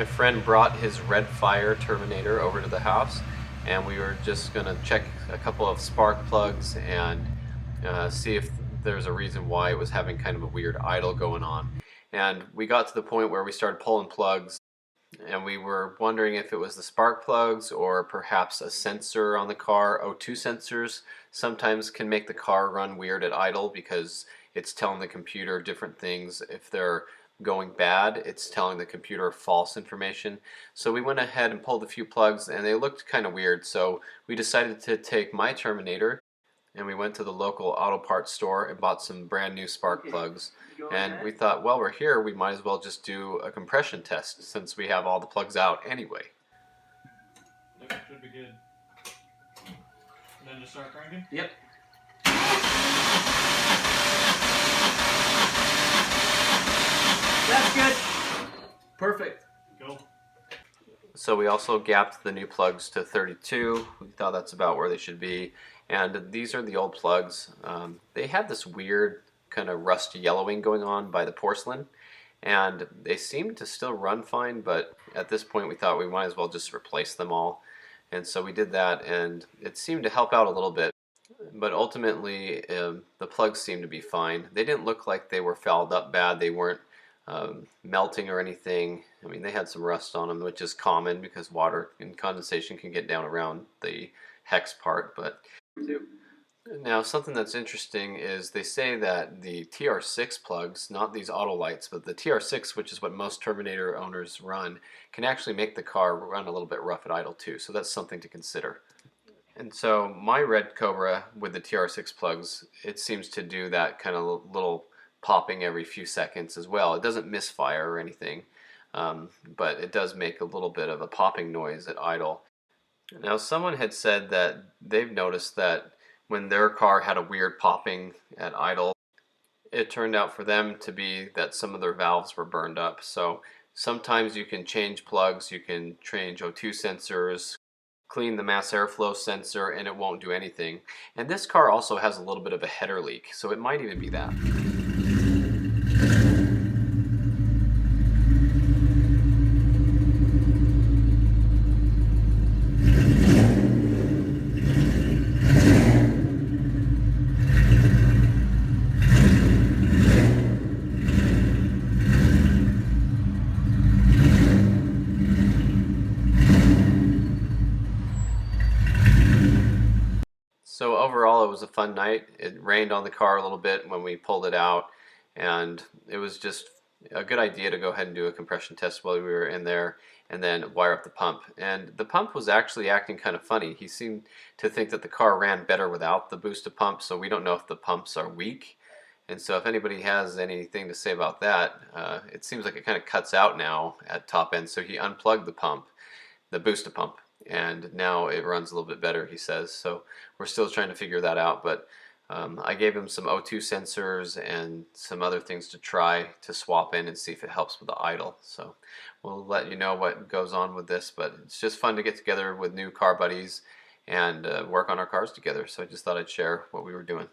My friend brought his Red Fire Terminator over to the house, and we were just going to check a couple of spark plugs and see if there's a reason why it was having kind of a weird idle going on. And we got to the point where we started pulling plugs, and we were wondering if it was the spark plugs or perhaps a sensor on the car. O2 sensors sometimes can make the car run weird at idle because it's telling the computer different things. If they're going bad, it's telling the computer false information. So we went ahead and pulled a few plugs, and they looked kind of weird. So we decided to take my Terminator, and we went to the local auto parts store and bought some brand new spark plugs. And we thought, well, we're here, we might as well just do a compression test since we have all the plugs out anyway. Yep, should be good. And then just start cranking? Yep. That's good. Perfect. Go. So we also gapped the new plugs to 32. We thought that's about where they should be. And these are the old plugs. They had this weird kind of rust yellowing going on by the porcelain, and they seemed to still run fine, but at this point we thought we might as well just replace them all. And so we did that, and it seemed to help out a little bit. But ultimately, the plugs seemed to be fine. They didn't look like they were fouled up bad. They weren't melting or anything. I mean, they had some rust on them, which is common because water and condensation can get down around the hex part. But now, something that's interesting is they say that the TR6 plugs, not these auto lights, but the TR6, which is what most Terminator owners run, can actually make the car run a little bit rough at idle too. So that's something to consider. And so my red Cobra with the TR6 plugs, it seems to do that kind of little popping every few seconds as well. It doesn't misfire or anything, but it does make a little bit of a popping noise at idle. Now, someone had said that they've noticed that when their car had a weird popping at idle, it turned out for them to be that some of their valves were burned up. So sometimes you can change plugs, you can change O2 sensors, clean the mass airflow sensor, and it won't do anything. And this car also has a little bit of a header leak, so it might even be that. So overall, it was a fun night. It rained on the car a little bit when we pulled it out, and it was just a good idea to go ahead and do a compression test while we were in there and then wire up the pump. And the pump was actually acting kind of funny. He seemed to think that the car ran better without the boosted pump, so we don't know if the pumps are weak. And so if anybody has anything to say about that, it seems like it kind of cuts out now at top end. So he unplugged the pump, the booster pump, and now it runs a little bit better, he says. So we're still trying to figure that out, but I gave him some O2 sensors and some other things to try to swap in and see if it helps with the idle. So we'll let you know what goes on with this, but it's just fun to get together with new car buddies and work on our cars together. So I just thought I'd share what we were doing.